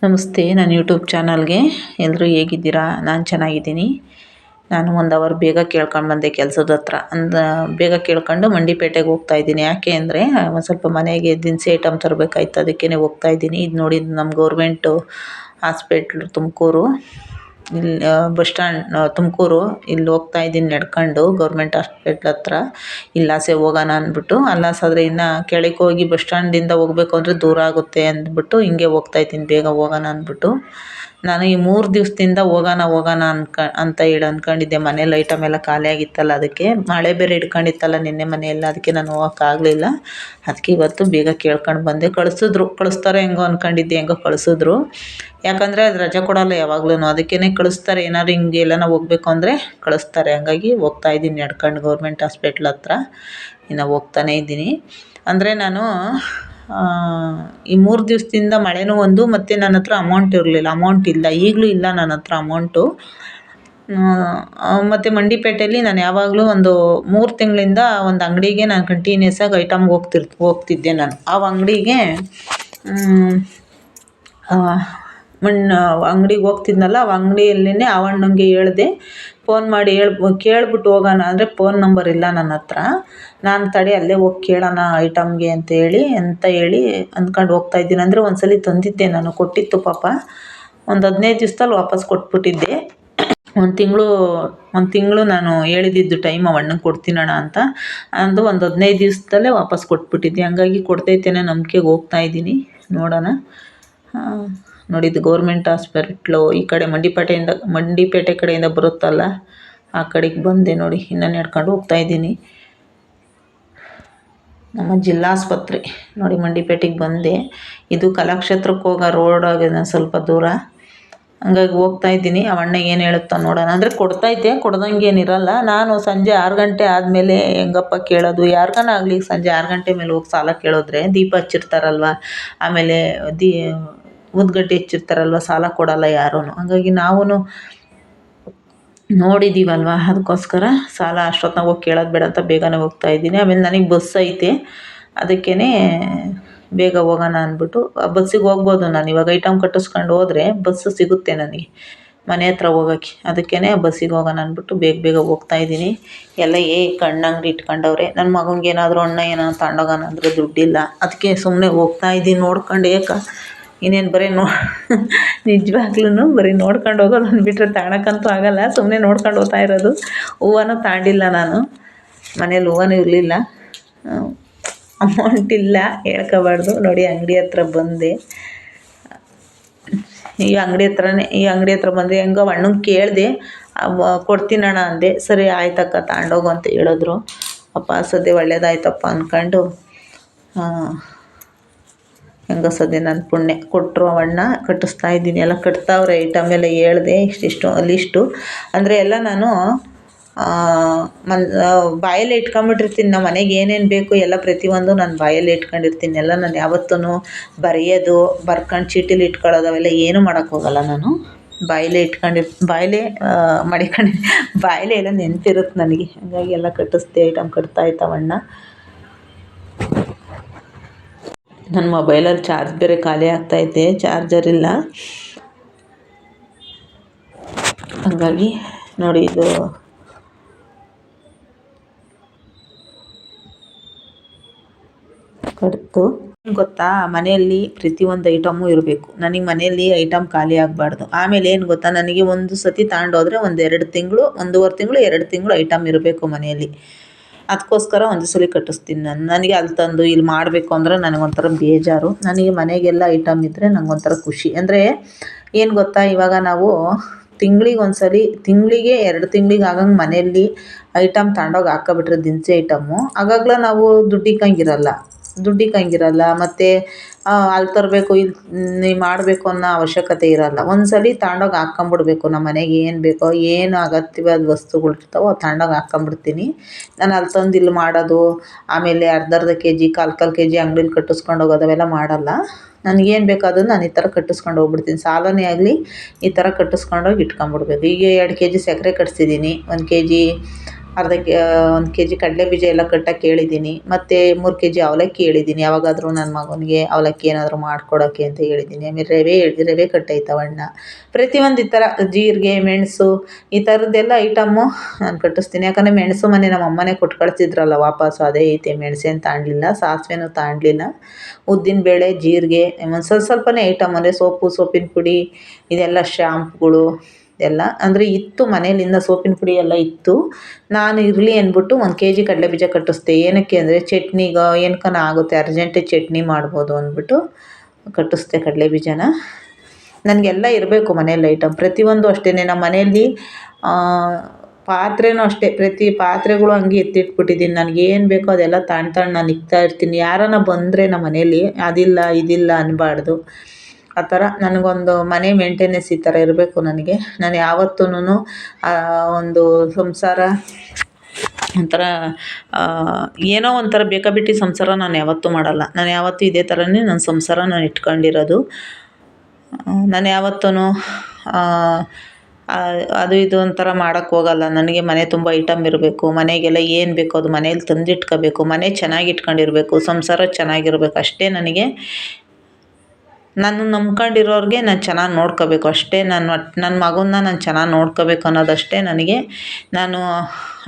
ನಮಸ್ತೆ, ನನ್ನ ಯೂಟ್ಯೂಬ್ ಚಾನಲ್ಗೆ ಎಲ್ಲರೂ ಹೇಗಿದ್ದೀರಾ? ನಾನು ಚೆನ್ನಾಗಿದ್ದೀನಿ. ನಾನು 1 ಅವರ್ ಬೇಗ ಕೇಳ್ಕೊಂಡು ಬಂದೆ ಕೆಲಸದ ಹತ್ರ. ಬೇಗ ಕೇಳ್ಕೊಂಡು ಮಂಡಿಪೇಟೆಗೆ ಹೋಗ್ತಾಯಿದ್ದೀನಿ. ಯಾಕೆ ಅಂದರೆ ಒಂದು ಸ್ವಲ್ಪ ಮನೆಗೆ ದಿನಸಿ ಐಟಮ್ ತರಬೇಕಾಯ್ತು, ಅದಕ್ಕೇ ಹೋಗ್ತಾಯಿದ್ದೀನಿ. ಇದು ನೋಡಿ, ನಮ್ಮ ಗೌರ್ಮೆಂಟು ಹಾಸ್ಪಿಟ್ಲು ತುಮಕೂರು, ಇಲ್ಲಿ ಬಸ್ ಸ್ಟ್ಯಾಂಡ್ ತುಮಕೂರು. ಇಲ್ಲಿ ಹೋಗ್ತಾಯಿದ್ದೀನಿ ನಡ್ಕೊಂಡು ಗೌರ್ಮೆಂಟ್ ಹಾಸ್ಪಿಟ್ಲ್ ಹತ್ರ. ಇಲ್ಲಾಸೆ ಹೋಗೋಣ ಅಂದ್ಬಿಟ್ಟು, ಅಲ್ಲಾಸಾದರೆ ಇನ್ನು ಕೆಳಗೆ ಹೋಗಿ ಬಸ್ ಸ್ಟ್ಯಾಂಡಿಂದ ಹೋಗಬೇಕು ಅಂದರೆ ದೂರ ಆಗುತ್ತೆ ಅಂದ್ಬಿಟ್ಟು ಹಿಂಗೆ ಹೋಗ್ತಾಯಿದ್ದೀನಿ, ಬೇಗ ಹೋಗೋಣ ಅಂದ್ಬಿಟ್ಟು. ನಾನು ಈ 3 ದಿವಸದಿಂದ ಹೋಗೋಣ ಅಂತ ಹೇಳಿ ಅಂದ್ಕೊಂಡಿದ್ದೆ. ಮನೇಲಿ ಐಟಮ್ ಎಲ್ಲ ಖಾಲಿ ಆಗಿತ್ತಲ್ಲ, ಅದಕ್ಕೆ ಮಳೆ ಬೇರೆ ಹಿಡ್ಕೊಂಡಿತ್ತಲ್ಲ ನಿನ್ನೆ ಮನೆಯೆಲ್ಲ, ಅದಕ್ಕೆ ನಾನು ಹೋಗೋಕ್ಕಾಗಲಿಲ್ಲ. ಅದಕ್ಕೆ ಇವತ್ತು ಬೇಗ ಕೇಳ್ಕೊಂಡು ಬಂದೆ. ಕಳಿಸ್ತಾರೆ ಹೆಂಗೋ ಅಂದ್ಕೊಂಡಿದ್ದೆ, ಹೆಂಗೋ ಕಳಿಸಿದ್ರು. ಯಾಕಂದರೆ ಅದು ರಜೆ ಕೊಡೋಲ್ಲ ಯಾವಾಗ್ಲೂ, ಅದಕ್ಕೇ ಕಳಿಸ್ತಾರೆ. ಏನಾದ್ರು ಹಿಂಗೆ ಎಲ್ಲನ ಹೋಗ್ಬೇಕು ಅಂದರೆ ಕಳಿಸ್ತಾರೆ. ಹಂಗಾಗಿ ಹೋಗ್ತಾಯಿದ್ದೀನಿ ನಡ್ಕೊಂಡು ಗೌರ್ಮೆಂಟ್ ಹಾಸ್ಪಿಟ್ಲ್ ಹತ್ರ. ಇನ್ನು ಹೋಗ್ತಾನೇ ಇದ್ದೀನಿ. ಅಂದರೆ ನಾನು ಈ 3 ದಿವಸದಿಂದ ಮಳೆನೂ ಒಂದು, ಮತ್ತು ನನ್ನ ಹತ್ರ ಅಮೌಂಟ್ ಇಲ್ಲ, ಈಗಲೂ ಇಲ್ಲ ನನ್ನ ಹತ್ರ ಅಮೌಂಟು. ಮತ್ತು ಮಂಡಿಪೇಟೆಯಲ್ಲಿ ನಾನು ಯಾವಾಗಲೂ ಒಂದು 3 ತಿಂಗಳಿಂದ ಒಂದು ಅಂಗಡಿಗೆ ನಾನು ಕಂಟಿನ್ಯೂಸ್ ಆಗಿ ಐಟಮ್ಗೆ ಹೋಗ್ತಿದ್ದೆ ನಾನು. ಆ ಅಂಗಡಿಗೆ ಅಂಗಡಿಗೆ ಹೋಗ್ತಿದ್ನಲ್ಲ, ಆ ಅಂಗಡಿಯಲ್ಲೇ ಆ ಅಣ್ಣಂಗೆ ಹೇಳಿದೆ, ಫೋನ್ ಮಾಡಿ ಕೇಳ್ಬಿಟ್ಟು ಹೋಗೋಣ ಅಂದರೆ ಫೋನ್ ನಂಬರ್ ಇಲ್ಲ ನನ್ನ ಹತ್ರ. ನಾನು ತಡಿ ಅಲ್ಲೇ ಹೋಗಿ ಕೇಳೋಣ ಐಟಮ್ಗೆ ಅಂತ ಹೇಳಿ ಅಂದ್ಕೊಂಡು ಹೋಗ್ತಾಯಿದ್ದೀನಿ. ಅಂದರೆ ಒಂದು ಸಲ ತಂದಿದ್ದೆ ನಾನು, ಕೊಟ್ಟಿತ್ತು ಪಾಪ. ಒಂದು 15 ದಿವಸದಲ್ಲಿ ವಾಪಸ್ ಕೊಟ್ಬಿಟ್ಟಿದ್ದೆ. ಒಂದು ತಿಂಗಳು ನಾನು ಹೇಳಿದ್ದು ಟೈಮ್ ಅಣ್ಣಂಗೆ ಕೊಡ್ತೀನಣ್ಣ ಅಂತ ಅಂದು ಒಂದು 15 ದಿವಸದಲ್ಲೇ ವಾಪಸ್ ಕೊಟ್ಬಿಟ್ಟಿದ್ದೆ. ಹಂಗಾಗಿ ಕೊಡ್ತೈತೇನೋ ನಂಬಿಕೆಗೆ ಹೋಗ್ತಾಯಿದ್ದೀನಿ, ನೋಡೋಣ. ನೋಡಿದ್ದು ಗೌರ್ಮೆಂಟ್ ಹಾಸ್ಪಿಟ್ಲು ಈ ಕಡೆ ಮಂಡಿಪೇಟೆ ಕಡೆಯಿಂದ ಬರುತ್ತಲ್ಲ, ಆ ಕಡೆಗೆ ಬಂದೆ ನೋಡಿ. ಇನ್ನು ನಡ್ಕೊಂಡು ಹೋಗ್ತಾಯಿದ್ದೀನಿ. ನಮ್ಮ ಜಿಲ್ಲಾಸ್ಪತ್ರೆ ನೋಡಿ, ಮಂಡಿಪೇಟೆಗೆ ಬಂದೆ. ಇದು ಕಲಾಕ್ಷೇತ್ರಕ್ಕೆ ಹೋಗೋ ರೋಡಾಗಿದೆ, ಸ್ವಲ್ಪ ದೂರ. ಹಂಗಾಗಿ ಹೋಗ್ತಾಯಿದ್ದೀನಿ. ಆ ಅಣ್ಣ ಏನು ಹೇಳುತ್ತಾ ನೋಡೋಣ. ಅಂದರೆ ಕೊಡ್ತೈತೆ, ಕೊಡ್ದಂಗೆ ಏನಿರಲ್ಲ. ನಾನು ಸಂಜೆ 6 ಗಂಟೆ ಆದಮೇಲೆ ಹೆಂಗಪ್ಪ ಕೇಳೋದು, ಯಾರಿಗಾನ ಸಂಜೆ 6 ಗಂಟೆ ಮೇಲೆ ಹೋಗಿ ಸಾಲ ಕೇಳಿದ್ರೆ ದೀಪ ಹಚ್ಚಿರ್ತಾರಲ್ವ, ಆಮೇಲೆ ಊದ್ಗಡ್ಡೆ ಹಚ್ಚಿರ್ತಾರಲ್ವ, ಸಾಲ ಕೊಡೋಲ್ಲ ಯಾರೂ. ಹಂಗಾಗಿ ನಾವು ನೋಡಿದ್ದೀವಲ್ವ, ಅದಕ್ಕೋಸ್ಕರ ಸಾಲ ಅಷ್ಟೊತ್ತಿನಾಗ ಹೋಗಿ ಕೇಳೋದು ಬೇಡ ಅಂತ ಬೇಗನೆ ಹೋಗ್ತಾಯಿದ್ದೀನಿ. ಆಮೇಲೆ ನನಗೆ ಬಸ್ ಐತೆ, ಅದಕ್ಕೇ ಬೇಗ ಹೋಗೋಣ ಅಂದ್ಬಿಟ್ಟು ಬಸ್ಸಿಗೆ ಹೋಗ್ಬೋದು. ನಾನು ಇವಾಗ ಐಟಮ್ ಕಟ್ಟಿಸ್ಕೊಂಡು ಹೋದರೆ ಬಸ್ಸು ಸಿಗುತ್ತೆ ನನಗೆ ಮನೆ ಹತ್ರ ಹೋಗೋಕ್ಕೆ. ಅದಕ್ಕೇ ಬಸ್ಸಿಗೆ ಹೋಗೋಣ ಅಂದ್ಬಿಟ್ಟು ಬೇಗ ಹೋಗ್ತಾಯಿದ್ದೀನಿ. ಎಲ್ಲ ಕಣ್ಣಂಗಡಿ ಇಟ್ಕೊಂಡವ್ರೆ. ನನ್ನ ಮಗನಿಗೆ ಏನಾದರೂ ಅಣ್ಣ ಏನಾದ್ರು ತಗೊಂಡೋಗೋಣ ಅಂದರೆ ದುಡ್ಡಿಲ್ಲ, ಅದಕ್ಕೆ ಸುಮ್ಮನೆ ಹೋಗ್ತಾಯಿದ್ದೀನಿ ನೋಡ್ಕೊಂಡು. ಇನ್ನೇನು ಬರೀ ನಿಜವಾಗ್ಲೂ ಬರೀ ನೋಡ್ಕೊಂಡು ಹೋಗೋದು ಅಂದ್ಬಿಟ್ರೆ ತಗೊಳಕ್ಕಂತೂ ಆಗೋಲ್ಲ. ಸುಮ್ಮನೆ ನೋಡ್ಕೊಂಡು ಹೋಗ್ತಾ ಇರೋದು. ಹೂವನೂ ತಗೊಂಡಿಲ್ಲ ನಾನು, ಮನೇಲಿ ಹೂವನೂ ಇರಲಿಲ್ಲ, ಅಮೌಂಟ್ ಇಲ್ಲ, ಹೇಳ್ಕೋಬಾರ್ದು. ನೋಡಿ ಅಂಗಡಿ ಹತ್ರ ಬಂದೆ. ಈ ಅಂಗಡಿ ಹತ್ರ ಬಂದರೆ ಹೆಂಗೋ ಅಣ್ಣಂಗೆ ಕೇಳಿದೆ, ಕೊಡ್ತೀನಣ್ಣ ಅಂದೆ. ಸರಿ ಆಯ್ತಕ್ಕ ತಗೊಂಡೋಗು ಅಂತ ಹೇಳಿದ್ರು. ಅಪ್ಪ ಸದ್ಯ ಒಳ್ಳೇದಾಯ್ತಪ್ಪ ಅಂದ್ಕೊಂಡು ಹೆಂಗೋ ಸದ್ಯ ನನ್ನ ಪುಣ್ಯ ಕೊಟ್ಟರು. ಅಣ್ಣ ಕಟ್ಟಿಸ್ತಾಯಿದ್ದೀನಿ, ಎಲ್ಲ ಕಟ್ತಾವ್ರೆ. ಐಟಮ್ ಎಲ್ಲ ಹೇಳಿದೆ ಇಷ್ಟಿಷ್ಟು ಲಿಸ್ಟು. ಅಂದರೆ ಎಲ್ಲ ನಾನು ಬಾಯಲ್ಲೇ ಇಟ್ಕೊಂಬಿಟ್ಟಿರ್ತೀನಿ. ನಮ್ಮ ಮನೆಗೆ ಏನೇನು ಬೇಕು ಎಲ್ಲ ಪ್ರತಿಯೊಂದು ನಾನು ಬಾಯಲ್ಲೇ ಇಟ್ಕೊಂಡಿರ್ತೀನಿ. ಎಲ್ಲ ನಾನು ಯಾವತ್ತೂ ಬರೆಯೋದು, ಬರ್ಕೊಂಡು ಚೀಟಿಲಿ ಇಟ್ಕೊಳ್ಳೋದು ಅವೆಲ್ಲ ಏನೂ ಮಾಡೋಕ್ಕೋಗಲ್ಲ ನಾನು. ಬಾಯಲ್ಲೇ ಬಾಯಲ್ಲೇ ಎಲ್ಲ ನೆನಪಿರುತ್ತೆ ನನಗೆ. ಹಾಗಾಗಿ ಎಲ್ಲ ಕಟ್ಟಿಸ್ದೆ, ಐಟಮ್ ಕಟ್ತಾಯಿತ್ತವಣ್ಣ. ನನ್ನ ಮೊಬೈಲಲ್ಲಿ ಚಾರ್ಜ್ ಬೇರೆ ಖಾಲಿ ಆಗ್ತಾಯಿದೆ, ಚಾರ್ಜರ್ ಇಲ್ಲ. ಹಾಗಾಗಿ ನೋಡಿ, ಇದು ಕಟ್ತು. ಗೊತ್ತಾ, ಮನೆಯಲ್ಲಿ ಪ್ರತಿಯೊಂದು ಐಟಮು ಇರಬೇಕು. ನನಗೆ ಮನೆಯಲ್ಲಿ ಐಟಮ್ ಖಾಲಿ ಆಗಬಾರ್ದು. ಆಮೇಲೆ ಏನು ಗೊತ್ತಾ, ನನಗೆ ಒಂದು ಸತಿ ತಗೊಂಡೋದ್ರೆ ಒಂದು 2 ತಿಂಗಳು, 1.5 ತಿಂಗಳು, 2 ತಿಂಗಳು ಐಟಮ್ ಇರಬೇಕು ಮನೆಯಲ್ಲಿ. ಅದಕ್ಕೋಸ್ಕರ ಒಂದು ಸಲ ಕಟ್ಟಿಸ್ತೀನಿ ನಾನು. ನನಗೆ ಅಲ್ಲಿ ತಂದು ಇಲ್ಲಿ ಮಾಡಬೇಕು ಅಂದರೆ ನನಗೊಂಥರ ಬೇಜಾರು. ನನಗೆ ಮನೆಗೆಲ್ಲ ಐಟಮ್ ಇದ್ದರೆ ನನಗೊಂಥರ ಖುಷಿ. ಅಂದರೆ ಏನು ಗೊತ್ತಾ, ಇವಾಗ ನಾವು ತಿಂಗಳಿಗೆ 2 ತಿಂಗಳಿಗೆ ಆಗಂಗೆ ಮನೆಯಲ್ಲಿ ಐಟಮ್ ತಗೊಂಡೋಗಿ ಹಾಕ್ಕೊಬಿಟ್ರೆ ದಿನಸಿ ಐಟಮ್ಮು, ಆಗಾಗಲೇ ನಾವು ದುಡ್ಡಿಕ್ಕಂಗಿರಲ್ಲ. ಮತ್ತು ಅಲ್ಲಿ ತರಬೇಕು ಇಲ್ಲಿ ಮಾಡಬೇಕು ಅನ್ನೋ ಅವಶ್ಯಕತೆ ಇರೋಲ್ಲ. ಒಂದು ಸಲ ತಗೊಂಡೋಗಿ ಹಾಕ್ಕೊಂಬಿಡ್ಬೇಕು. ನಮ್ಮ ಮನೆಗೆ ಏನು ಬೇಕೋ, ಏನು ಅಗತ್ಯವಾದ ವಸ್ತುಗಳಿರ್ತಾವೋ ಅದು ತಗೊಂಡೋಗಿ ಹಾಕ್ಕೊಂಬಿಡ್ತೀನಿ ನಾನು. ಅಲ್ಲಿ ತಂದು ಇಲ್ಲಿ ಮಾಡೋದು, ಆಮೇಲೆ ಅರ್ಧ ಕೆಜಿ, ಕಾಲು ಕೆಜಿ ಅಂಗಡೀಲಿ ಕಟ್ಟಿಸ್ಕೊಂಡು ಹೋಗೋದು ಅವೆಲ್ಲ ಮಾಡಲ್ಲ. ನನಗೇನು ಬೇಕು ಅದನ್ನು ನಾನು ಈ ಥರ ಕಟ್ಟಿಸ್ಕೊಂಡು ಹೋಗ್ಬಿಡ್ತೀನಿ. ಸಾಲನೇ ಆಗಲಿ ಈ ಥರ ಕಟ್ಟಿಸ್ಕೊಂಡೋಗಿ ಇಟ್ಕೊಂಬಿಡ್ಬೇಕು. ಈಗ 2 ಕೆಜಿ ಸಕ್ಕರೆ ಕಟ್ಸಿದ್ದೀನಿ, 1 ಕೆಜಿ ಅರ್ಧ 1 ಕೆ ಜಿ ಕಡಲೆಬೀಜ ಎಲ್ಲ ಕಟ್ಟಕ್ಕೆ ಹೇಳಿದ್ದೀನಿ. ಮತ್ತು 3 ಕೆ ಜಿ ಅವಲಕ್ಕಿ ಹೇಳಿದ್ದೀನಿ, ಯಾವಾಗಾದರೂ ನನ್ನ ಮಗನಿಗೆ ಅವಲಕ್ಕಿ ಏನಾದರೂ ಮಾಡ್ಕೊಡೋಕ್ಕೆ ಅಂತ ಹೇಳಿದ್ದೀನಿ. ಆಮೇಲೆ ರವೆ ಕಟ್ಟೈತವಣ್ಣ. ಪ್ರತಿಯೊಂದು ಈ ಥರ ಜೀರಿಗೆ, ಮೆಣಸು ಈ ಥರದ್ದೆಲ್ಲ ಐಟಮ್ಮು ನಾನು ಕಟ್ಟಿಸ್ತೀನಿ. ಯಾಕಂದರೆ ಮೆಣಸು ಮೊನ್ನೆ ನಮ್ಮ ಅಮ್ಮನೇ ಕೊಟ್ಟು ಕಳಿಸಿದ್ರಲ್ಲ ವಾಪಸ್ಸು, ಅದೇ ಐತೆ. ಮೆಣಸೇನು ತಗೊಂಡ್ಲಿಲ್ಲ, ಸಾಸಿವೆನೂ ತಗೊಂಡ್ಲಿಲ್ಲ. ಉದ್ದಿನಬೇಳೆ, ಜೀರಿಗೆ, ಒಂದು ಸ್ವಲ್ಪನೇ ಐಟಮ್ ಅಂದರೆ ಸೋಪಿನ ಪುಡಿ, ಇದೆಲ್ಲ ಶ್ಯಾಂಪ್ಗಳು ಎಲ್ಲ ಅಂದರೆ ಇತ್ತು ಮನೇಲಿಂದ. ಸೋಪಿನ ಪುಡಿ ಎಲ್ಲ ಇತ್ತು. ನಾನು ಇರಲಿ ಅಂದ್ಬಿಟ್ಟು 1 ಕೆ ಜಿ ಕಡಲೆಬೀಜ ಕಟ್ಟಿಸ್ದೆ. ಏನಕ್ಕೆ ಅಂದರೆ ಚಟ್ನಿಗೆ ಏನಕ್ಕನ ಆಗುತ್ತೆ, ಅರ್ಜೆಂಟಿಗೆ ಚಟ್ನಿ ಮಾಡ್ಬೋದು ಅಂದ್ಬಿಟ್ಟು ಕಟ್ಟಿಸ್ದೆ ಕಡಲೆಬೀಜನ. ನನಗೆಲ್ಲ ಇರಬೇಕು ಮನೇಲಿ ಐಟಮ್ ಪ್ರತಿಯೊಂದು ಅಷ್ಟೇ. ನಮ್ಮ ಮನೆಯಲ್ಲಿ ಪಾತ್ರೆನೂ ಅಷ್ಟೇ, ಪ್ರತಿ ಪಾತ್ರೆಗಳು ಹಂಗೆ ಎತ್ತಿಟ್ಬಿಟ್ಟಿದ್ದೀನಿ. ನನಗೇನು ಬೇಕೋ ಅದೆಲ್ಲ ತಗೊಂಡು ನಾನು ಇಕ್ತಾ ಇರ್ತೀನಿ. ಯಾರಾನ ಬಂದರೆ ನಮ್ಮ ಮನೇಲಿ ಅದಿಲ್ಲ ಇದಿಲ್ಲ ಅನ್ನಬಾರ್ದು. ಆ ಥರ ನನಗೊಂದು ಮನೆ ಮೇಂಟೆನೆನ್ಸ್ ಈ ಥರ ಇರಬೇಕು ನನಗೆ. ನಾನು ಯಾವತ್ತೂನು ಒಂದು ಸಂಸಾರ ಒಂಥರ ಏನೋ ಒಂಥರ ಬೇಕಾಬಿಟ್ಟಿ ಸಂಸಾರ ನಾನು ಯಾವತ್ತೂ ಮಾಡಲ್ಲ. ನಾನು ಯಾವತ್ತೂ ಇದೇ ಥರನೇ ನನ್ನ ಸಂಸಾರ ನಾನು ಇಟ್ಕೊಂಡಿರೋದು. ನಾನು ಯಾವತ್ತೂ ಅದು ಇದು ಒಂಥರ ಮಾಡೋಕ್ಕೆ ಹೋಗಲ್ಲ. ನನಗೆ ಮನೆ ತುಂಬ ಐಟಮ್ ಇರಬೇಕು. ಮನೆಗೆಲ್ಲ ಏನು ಬೇಕೋ ಅದು ಮನೇಲಿ ತಂದಿಟ್ಕೋಬೇಕು. ಮನೆ ಚೆನ್ನಾಗಿ ಇಟ್ಕೊಂಡಿರಬೇಕು, ಸಂಸಾರ ಚೆನ್ನಾಗಿರ್ಬೇಕು. ಅಷ್ಟೇ ನನಗೆ. ನಾನು ನಂಬ್ಕೊಂಡಿರೋರಿಗೆ ನಾನು ಚೆನ್ನಾಗಿ ನೋಡ್ಕೋಬೇಕು ಅಷ್ಟೇ. ನನ್ನ ಮಗನ್ನ ನಾನು ಚೆನ್ನಾಗಿ ನೋಡ್ಕೋಬೇಕು ಅನ್ನೋದಷ್ಟೇ ನನಗೆ. ನಾನು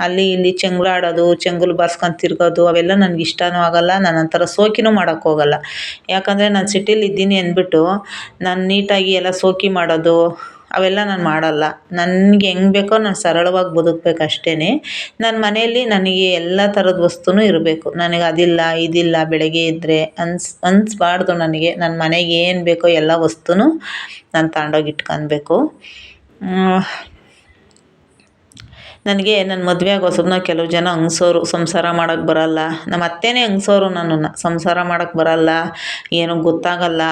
ಅಲ್ಲಿ ಇಲ್ಲಿ ಚೆಂಗ್ಲಾಡೋದು, ಚೆಂಗುಲು ಬಾರ್ಸ್ಕೊಂಡು ತಿರ್ಗೋದು ಅವೆಲ್ಲ ನನಗೆ ಇಷ್ಟನೂ ಆಗಲ್ಲ. ನಾನು ಒಂಥರ ಶೋಕಿನೂ ಮಾಡೋಕ್ಕೆ ಹೋಗಲ್ಲ. ಯಾಕಂದರೆ ನಾನು ಸಿಟಿಲಿ ಇದ್ದೀನಿ ಅಂದ್ಬಿಟ್ಟು ನಾನು ನೀಟಾಗಿ ಎಲ್ಲ ಶೋಕಿ ಮಾಡೋದು ಅವೆಲ್ಲ ನಾನು ಮಾಡಲ್ಲ. ನನಗೆ ಹೆಂಗೆ ಬೇಕೋ ನಾನು ಸರಳವಾಗಿ ಬದುಕಬೇಕು ಅಷ್ಟೇ. ನನ್ನ ಮನೆಯಲ್ಲಿ ನನಗೆ ಎಲ್ಲ ಥರದ ವಸ್ತುನೂ ಇರಬೇಕು. ನನಗೆ ಅದಿಲ್ಲ ಇದಿಲ್ಲ ಬೆಳಗ್ಗೆ ಇದ್ದರೆ ಅನಿಸ್ಬಾರ್ದು ನನಗೆ. ನನ್ನ ಮನೆಗೆ ಏನು ಬೇಕೋ ಎಲ್ಲ ವಸ್ತುನೂ ನಾನು ತಗೊಂಡೋಗಿ ಇಟ್ಕೊಳ್ಬೇಕು. ನನಗೆ ನನ್ನ ಮದುವೆ ಆಗೋ ಹೊಸಬ್ನ ಕೆಲವು ಜನ ಹಂಗ್ಸೋರು, ಸಂಸಾರ ಮಾಡೋಕ್ಕೆ ಬರೋಲ್ಲ. ನಮ್ಮ ಅತ್ತೆನೇ ಹಂಗ್ಸೋರು ನನ್ನನ್ನು, ಸಂಸಾರ ಮಾಡೋಕ್ಕೆ ಬರೋಲ್ಲ, ಏನೂ ಗೊತ್ತಾಗಲ್ಲ.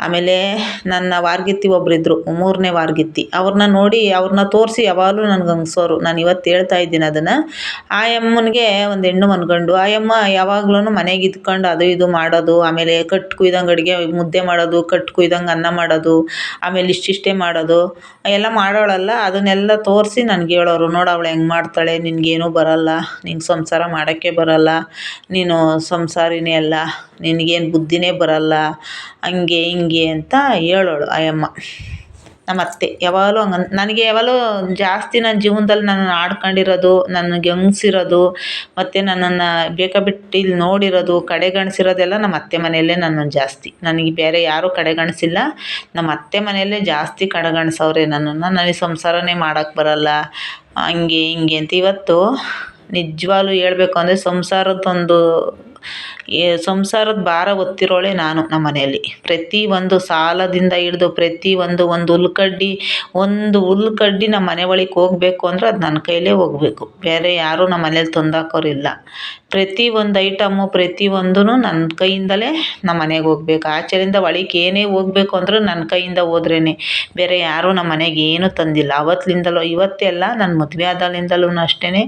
ಆಮೇಲೆ ನನ್ನ ವಾರ್ಗಿತ್ತಿ ಒಬ್ಬರಿದ್ದರು, 3ನೇ ವಾರ್ಗಿತ್ತಿ. ಅವ್ರನ್ನ ತೋರಿಸಿ ಯಾವಾಗಲೂ ನನಗೆ ಹಂಗ್ಸೋರು. ನಾನು ಇವತ್ತು ಹೇಳ್ತಾ ಇದ್ದೀನಿ ಅದನ್ನು. ಆ ಅಮ್ಮನಿಗೆ ಒಂದು ಹೆಣ್ಣು ಒಂದು ಗಂಡು. ಆ ಅಮ್ಮ ಯಾವಾಗ್ಲೂ ಮನೆಗೆ ಇದ್ಕೊಂಡು ಅದು ಇದು ಮಾಡೋದು, ಆಮೇಲೆ ಕಟ್ಟು ಕುಯ್ದಂಗೆ ಅಡುಗೆ ಮುದ್ದೆ ಮಾಡೋದು, ಕಟ್ಟು ಕುಯ್ದಂಗೆ ಅನ್ನ ಮಾಡೋದು, ಆಮೇಲೆ ಇಷ್ಟಿಷ್ಟೇ ಮಾಡೋದು ಎಲ್ಲ ಮಾಡೋಳಲ್ಲ. ಅದನ್ನೆಲ್ಲ ತೋರಿಸಿ ನನಗೆ ಹೇಳೋರು, ನೋಡು ಅವಳು ಹೆಂಗೆ ಮಾಡ್ತಾಳೆ, ನಿನಗೇನೂ ಬರೋಲ್ಲ, ನಿಂಗೆ ಸಂಸಾರ ಮಾಡೋಕ್ಕೆ ಬರೋಲ್ಲ, ನೀನು ಸಂಸಾರಿನೇ ಅಲ್ಲ, ನಿನಗೇನು ಬುದ್ಧಿನೇ ಬರೋಲ್ಲ, ಹಂಗೆ ಹಿಂಗೆ ಅಂತ ಹೇಳೋಳು ಆ ಅಮ್ಮ. ನಮ್ಮ ಅತ್ತೆ ಯಾವಾಗಲೂ ನನಗೆ ಯಾವಾಗಲೂ ಜಾಸ್ತಿ ನನ್ನ ಜೀವನದಲ್ಲಿ ನನ್ನನ್ನು ಆಡ್ಕೊಂಡಿರೋದು, ನನಗೆ ಹಂಗ್ಸಿರೋದು, ಮತ್ತು ನನ್ನನ್ನು ಬೇಕಾಬಿಟ್ಟು ಇಲ್ಲಿ ನೋಡಿರೋದು, ಕಡೆಗಣಿಸಿರೋದೆಲ್ಲ ನಮ್ಮ ಅತ್ತೆ ಮನೆಯಲ್ಲೇ ನನ್ನನ್ನು ಜಾಸ್ತಿ. ನನಗೆ ಬೇರೆ ಯಾರೂ ಕಡೆಗಣಿಸಿಲ್ಲ. ನಮ್ಮ ಅತ್ತೆ ಮನೆಯಲ್ಲೇ ಜಾಸ್ತಿ ಕಡೆಗಣಿಸವ್ರೆ ನನ್ನನ್ನು. ನನಗೆ ಸಂಸಾರನೇ ಮಾಡೋಕ್ಕೆ ಬರೋಲ್ಲ, ಹಂಗೆ ಹಿಂಗೆ ಅಂತ. ಇವತ್ತು ನಿಜವಾಗ್ಲೂ ಹೇಳ್ಬೇಕು ಅಂದರೆ ಸಂಸಾರದ ಭಾರ ಹೊತ್ತಿರೋಳೆ ನಾನು ನಮ್ಮ ಮನೆಯಲ್ಲಿ. ಪ್ರತಿಯೊಂದು ಸಾಲದಿಂದ ಹಿಡಿದು ಪ್ರತಿಯೊಂದು ಒಂದು ಹುಲ್ಕಡ್ಡಿ ನಮ್ಮ ಮನೆ ಒಳಗೆ ಹೋಗಬೇಕು ಅಂದರೆ ಅದು ನನ್ನ ಕೈಲೇ ಹೋಗಬೇಕು. ಬೇರೆ ಯಾರೂ ನಮ್ಮ ಮನೇಲಿ ತಂದಾಕೋರಿಲ್ಲ. ಪ್ರತಿಯೊಂದು ಐಟಮು ಪ್ರತಿಯೊಂದೂ ನನ್ನ ಕೈಯಿಂದಲೇ ನಮ್ಮ ಮನೆಗೆ ಹೋಗ್ಬೇಕು. ಆಚೆಯಿಂದ ಒಳಗೆ ಏನೇ ಹೋಗಬೇಕು ಅಂದರೂ ನನ್ನ ಕೈಯಿಂದ ಹೋದ್ರೇ. ಬೇರೆ ಯಾರೂ ನಮ್ಮ ಮನೆಗೆ ಏನೂ ತಂದಿಲ್ಲ ಅವತ್ತಿಂದಲೂ. ಇವತ್ತೆಲ್ಲ ನನ್ನ ಮದುವೆ ಆದಾಗಿಂದಲೂ ಅಷ್ಟೇ.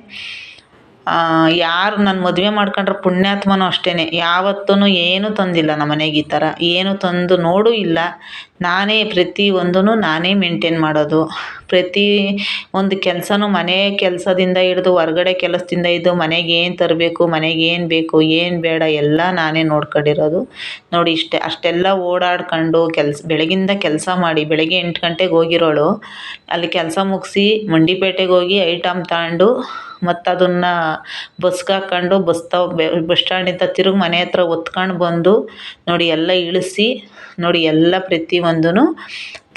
ಯಾರು ನನ್ನ ಮದುವೆ ಮಾಡ್ಕೊಂಡ್ರೆ ಪುಣ್ಯಾತ್ಮನೂ ಅಷ್ಟೇ, ಯಾವತ್ತೂ ಏನೂ ತಂದಿಲ್ಲ ನಮ್ಮ ಮನೆಗೆ. ಈ ಥರ ಏನೂ ತಂದು ನೋಡೂ ಇಲ್ಲ. ನಾನೇ ಪ್ರತಿಯೊಂದೂ ನಾನೇ ಮೇಂಟೈನ್ ಮಾಡೋದು. ಪ್ರತಿ ಒಂದು ಕೆಲಸನೂ ಮನೆ ಕೆಲಸದಿಂದ ಹಿಡಿದು ಹೊರ್ಗಡೆ ಕೆಲಸದಿಂದ ಹಿಡಿದು ಮನೆಗೆ ಏನು ತರಬೇಕು, ಮನೆಗೆ ಏನು ಬೇಕು ಏನು ಬೇಡ ಎಲ್ಲ ನಾನೇ ನೋಡ್ಕೊಂಡಿರೋದು. ನೋಡಿ ಅಷ್ಟೆಲ್ಲ ಓಡಾಡ್ಕೊಂಡು ಬೆಳಗಿಂದ ಕೆಲಸ ಮಾಡಿ ಬೆಳಗ್ಗೆ 8 ಗಂಟೆಗೆ ಹೋಗಿರೋಳು, ಅಲ್ಲಿ ಕೆಲಸ ಮುಗಿಸಿ ಮಂಡಿಪೇಟೆಗೆ ಹೋಗಿ ಐಟಮ್ ತಗೊಂಡು ಮತ್ತು ಅದನ್ನು ಬಸ್ಗೆ ಹಾಕ್ಕೊಂಡು ಬಸ್ ಸ್ಟ್ಯಾಂಡಿಂದ ತಿರುಗಿ ಮನೆ ಹತ್ರ ಹೊತ್ಕೊಂಡು ಬಂದು ನೋಡಿ ಎಲ್ಲ ಇಳಿಸಿ ನೋಡಿ ಎಲ್ಲ ಪ್ರತಿಯೊಂದೂ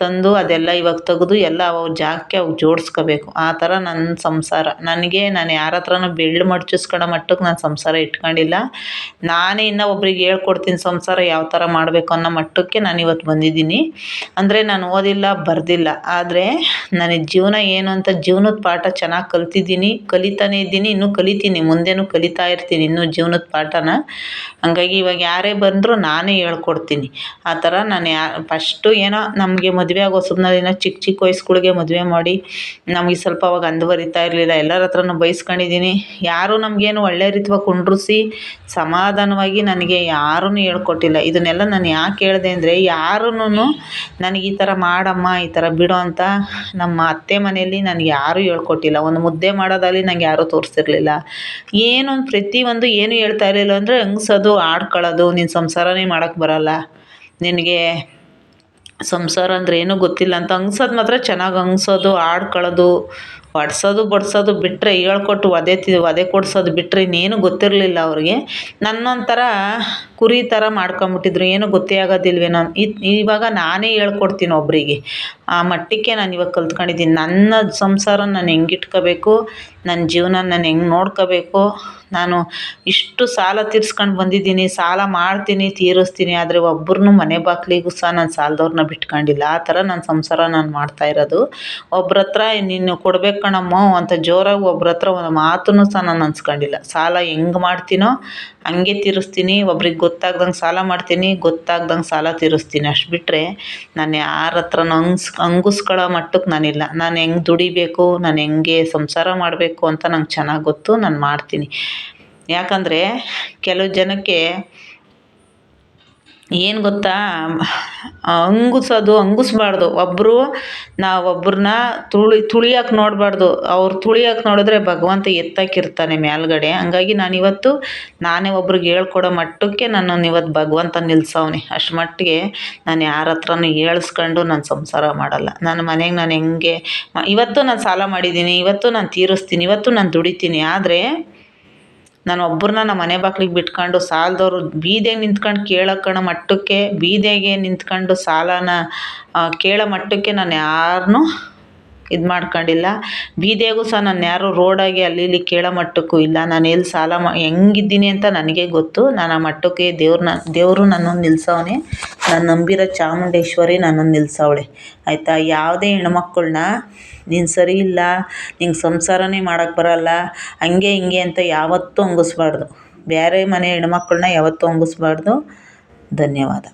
ತಂದು ಅದೆಲ್ಲ ಇವಾಗ ತೆಗೆದು ಎಲ್ಲ ಅವ್ರ ಜಾಗಕ್ಕೆ ಅವು ಜೋಡಿಸ್ಕೋಬೇಕು. ಆ ಥರ ನನ್ನ ಸಂಸಾರ. ನಾನು ಯಾರ ಹತ್ರನೂ ಬೆಳ್ಳು ಮಡ್ಚಿಸ್ಕೊಳ್ಳೋ ಮಟ್ಟಕ್ಕೆ ನಾನು ಸಂಸಾರ ಇಟ್ಕೊಂಡಿಲ್ಲ. ನಾನೇ ಇನ್ನೂ ಒಬ್ರಿಗೆ ಹೇಳ್ಕೊಡ್ತೀನಿ ಸಂಸಾರ ಯಾವ ಥರ ಮಾಡಬೇಕು ಅನ್ನೋ ಮಟ್ಟಕ್ಕೆ ನಾನು ಇವತ್ತು ಬಂದಿದ್ದೀನಿ. ಅಂದರೆ ನಾನು ಓದಿಲ್ಲ ಬರೆದಿಲ್ಲ, ಆದರೆ ನನಗೆ ಜೀವನ ಏನು ಅಂತ ಜೀವನದ ಪಾಠ ಚೆನ್ನಾಗಿ ಕಲ್ತಿದ್ದೀನಿ, ಕಲಿತಾನೇ ಇದ್ದೀನಿ, ಇನ್ನೂ ಕಲಿತೀನಿ, ಮುಂದೆನೂ ಕಲಿತಾ ಇರ್ತೀನಿ ಇನ್ನೂ ಜೀವನದ ಪಾಠನ. ಹಂಗಾಗಿ ಇವಾಗ ಯಾರೇ ಬಂದರೂ ನಾನೇ ಹೇಳ್ಕೊಡ್ತೀನಿ. ಆ ಥರ ನಾನು ಫಸ್ಟು ಏನೋ ನಮಗೆ ಮದುವೆ ಆಗೋ ಹೊಸಬ್ನಲ್ಲಿನ ಚಿಕ್ಕ ಚಿಕ್ಕ ವಯಸ್ಸುಗಳಿಗೆ ಮದುವೆ ಮಾಡಿ ನಮಗೆ ಸ್ವಲ್ಪ ಅವಾಗ ಅಂದುವರಿತಾ ಇರಲಿಲ್ಲ. ಎಲ್ಲರ ಹತ್ರನೂ ಬೈಸ್ಕೊಂಡಿದ್ದೀನಿ. ಯಾರೂ ನಮಗೇನು ಒಳ್ಳೆ ರೀತಿಯಾಗಿ ಕುಂಡ್ರಿಸಿ ಸಮಾಧಾನವಾಗಿ ನನಗೆ ಯಾರೂ ಹೇಳ್ಕೊಟ್ಟಿಲ್ಲ. ಇದನ್ನೆಲ್ಲ ನಾನು ಯಾಕೆ ಹೇಳಿದೆ ಅಂದರೆ, ಯಾರೂನು ನನಗೆ ಈ ಥರ ಮಾಡಮ್ಮ, ಈ ಥರ ಬಿಡು ಅಂತ ನಮ್ಮ ಅತ್ತೆ ಮನೆಯಲ್ಲಿ ನನಗೆ ಯಾರೂ ಹೇಳ್ಕೊಟ್ಟಿಲ್ಲ. ಒಂದು ಮುದ್ದೆ ಮಾಡೋದಾಗಲಿ ನಂಗೆ ಯಾರೂ ತೋರಿಸಿರ್ಲಿಲ್ಲ. ಏನೊಂದು ಪ್ರತಿಯೊಂದು ಏನು ಹೇಳ್ತಾ ಇರಲಿಲ್ಲ ಅಂದರೆ, ಹಂಗ್ಸೋದು, ಆಡ್ಕೊಳ್ಳೋದು, ನೀನು ಸಂಸಾರನೇ ಮಾಡೋಕ್ಕೆ ಬರೋಲ್ಲ, ನಿನಗೆ ಸಂಸಾರ ಅಂದರೆ ಏನೂ ಗೊತ್ತಿಲ್ಲ ಅಂತ ಹಂಗ್ಸೋದು ಮಾತ್ರ ಚೆನ್ನಾಗಿ ಹಂಗ್ಸೋದು, ಆಡ್ಕೊಳ್ಳೋದು, ಹೊಡ್ಸೋದು ಬಡ್ಸೋದು ಬಿಟ್ಟರೆ, ಹೇಳ್ಕೊಟ್ಟು ವಧೆ ಕೊಡಿಸೋದು ಬಿಟ್ಟರೆ ಇನ್ನೇನು ಗೊತ್ತಿರಲಿಲ್ಲ ಅವ್ರಿಗೆ. ನನ್ನೊಂಥರ ಕುರಿ ಥರ ಮಾಡ್ಕೊಂಬಿಟ್ಟಿದ್ರು, ಏನೂ ಗೊತ್ತೇ ಆಗೋದಿಲ್ವೇನೋ. ಇವಾಗ ನಾನೇ ಹೇಳ್ಕೊಡ್ತೀನಿ ಒಬ್ಬರಿಗೆ, ಆ ಮಟ್ಟಕ್ಕೆ ನಾನು ಇವಾಗ ಕಲ್ತ್ಕೊಂಡಿದ್ದೀನಿ. ನನ್ನ ಸಂಸಾರ ನಾನು ಹೆಂಗೆ ಇಟ್ಕೋಬೇಕು, ನನ್ನ ಜೀವನ ನಾನು ಹೆಂಗೆ ನೋಡ್ಕೋಬೇಕು. ನಾನು ಇಷ್ಟು ಸಾಲ ತೀರ್ಸ್ಕೊಂಡು ಬಂದಿದ್ದೀನಿ, ಸಾಲ ಮಾಡ್ತೀನಿ, ತೀರಿಸ್ತೀನಿ, ಆದರೆ ಒಬ್ಬರನ್ನೂ ಮನೆ ಬಾಗಿಲಿಗೂ ಸಹ ನಾನು ಸಾಲದವ್ರನ್ನ ಬಿಟ್ಕೊಂಡಿಲ್ಲ. ಆ ಥರ ನನ್ನ ಸಂಸಾರ ನಾನು ಮಾಡ್ತಾಯಿರೋದು. ಒಬ್ರ ಹತ್ರ ನೀನು ಕೊಡ್ಬೇಕು ಕಣಮ್ಮ ಅಂತ ಜೋರಾಗಿ ಒಬ್ರ ಹತ್ರ ಒಂದು ಮಾತನ್ನು ಸಹ ನಾನು ಅನ್ಸ್ಕೊಂಡಿಲ್ಲ. ಸಾಲ ಹೆಂಗೆ ಮಾಡ್ತೀನೋ ಹಂಗೆ ತೀರಿಸ್ತೀನಿ, ಒಬ್ರಿಗೆ ಗೊತ್ತಾಗ್ದಂಗೆ ಸಾಲ ಮಾಡ್ತೀನಿ, ಗೊತ್ತಾಗ್ದಂಗೆ ಸಾಲ ತೀರಿಸ್ತೀನಿ. ಅಷ್ಟು ಬಿಟ್ಟರೆ ನಾನು ಯಾರ ಹತ್ರನೂ ಹಂಗಿಸ್ಕೊಳ್ಳೋ ಮಟ್ಟಕ್ಕೆ ನಾನಿಲ್ಲ. ನಾನು ಹೆಂಗೆ ದುಡಿಬೇಕು, ನಾನು ಹೆಂಗೆ ಸಂಸಾರ ಮಾಡಬೇಕು ಅಂತ ನಂಗೆ ಚೆನ್ನಾಗಿ ಗೊತ್ತು, ನಾನು ಮಾಡ್ತೀನಿ. ಯಾಕಂದರೆ ಕೆಲವು ಜನಕ್ಕೆ ಏನು ಗೊತ್ತಾ, ಹಂಗಿಸ್ಬಾರ್ದು. ಒಬ್ಬರನ್ನ ತುಳಿಯೋಕೆ ನೋಡಬಾರ್ದು. ಅವ್ರು ತುಳಿಯೋಕೆ ನೋಡಿದ್ರೆ ಭಗವಂತ ಎತ್ತಾಕಿರ್ತಾನೆ ಮೇಲ್ಗಡೆ. ಹಂಗಾಗಿ ನಾನೇ ಒಬ್ರಿಗೆ ಹೇಳ್ಕೊಡೋ ಮಟ್ಟಕ್ಕೆ ನನ್ನನ್ನು ಇವತ್ತು ಭಗವಂತ ನಿಲ್ಸವ್ನೆ. ಅಷ್ಟು ಮಟ್ಟಿಗೆ ನಾನು ಯಾರ ಹತ್ರನೂ ಹೇಳ್ಸ್ಕೊಂಡು ನಾನು ಸಂಸಾರ ಮಾಡಲ್ಲ. ನನ್ನ ಮನೆಗೆ ನಾನು ಹೆಂಗೆ ಇವತ್ತು ನಾನು ಸಾಲ ಮಾಡಿದ್ದೀನಿ, ಇವತ್ತು ನಾನು ತೀರಿಸ್ತೀನಿ, ಇವತ್ತು ನಾನು ದುಡಿತೀನಿ. ಆದರೆ ನಾನು ಒಬ್ಬರನ್ನ ನಮ್ಮ ಮನೆ ಬಾಗಿಲಿಗೆ ಬಿಟ್ಕೊಂಡು ಸಾಲದವ್ರು ಬೀದಿಯಾಗ ನಿಂತ್ಕೊಂಡು ಕೇಳೋಕ್ಕಣೋ ಮಟ್ಟಕ್ಕೆ, ಬೀದಿಯಾಗೆ ನಿಂತ್ಕೊಂಡು ಸಾಲನ ಕೇಳೋ ಮಟ್ಟಕ್ಕೆ ನಾನು ಯಾರನ್ನೂ ಇದು ಮಾಡ್ಕೊಂಡಿಲ್ಲ. ಬೀದಿಯಾಗೂ ಸಹ ನಾನು ಯಾರು ರೋಡಾಗೆ ಅಲ್ಲಿ ಇಲ್ಲಿ ಕೇಳೋ ಮಟ್ಟಕ್ಕೂ ಇಲ್ಲ. ನಾನು ಎಲ್ಲಿ ಹೆಂಗಿದ್ದೀನಿ ಅಂತ ನನಗೆ ಗೊತ್ತು. ನಾನು ಆ ಮಟ್ಟಕ್ಕೆ ದೇವರು ನನ್ನನ್ನು ನಿಲ್ಸವನೆ. ನಾನು ನಂಬಿರೋ ಚಾಮುಂಡೇಶ್ವರಿ ನನ್ನನ್ನು ನಿಲ್ಸವಳೆ, ಆಯಿತಾ. ಯಾವುದೇ ಹೆಣ್ಮಕ್ಳನ್ನ ನೀನು ಸರಿ ಇಲ್ಲ, ನಿಂಗೆ ಸಂಸಾರನೇ ಮಾಡೋಕ್ಕೆ ಬರೋಲ್ಲ, ಹಂಗೆ ಹಿಂಗೆ ಅಂತ ಯಾವತ್ತೂ ಹಂಗಿಸ್ಬಾರ್ದು. ಬೇರೆ ಮನೆ ಹೆಣ್ಮಕ್ಳನ್ನ ಯಾವತ್ತೂ ಹಂಗಿಸ್ಬಾರ್ದು. ಧನ್ಯವಾದ.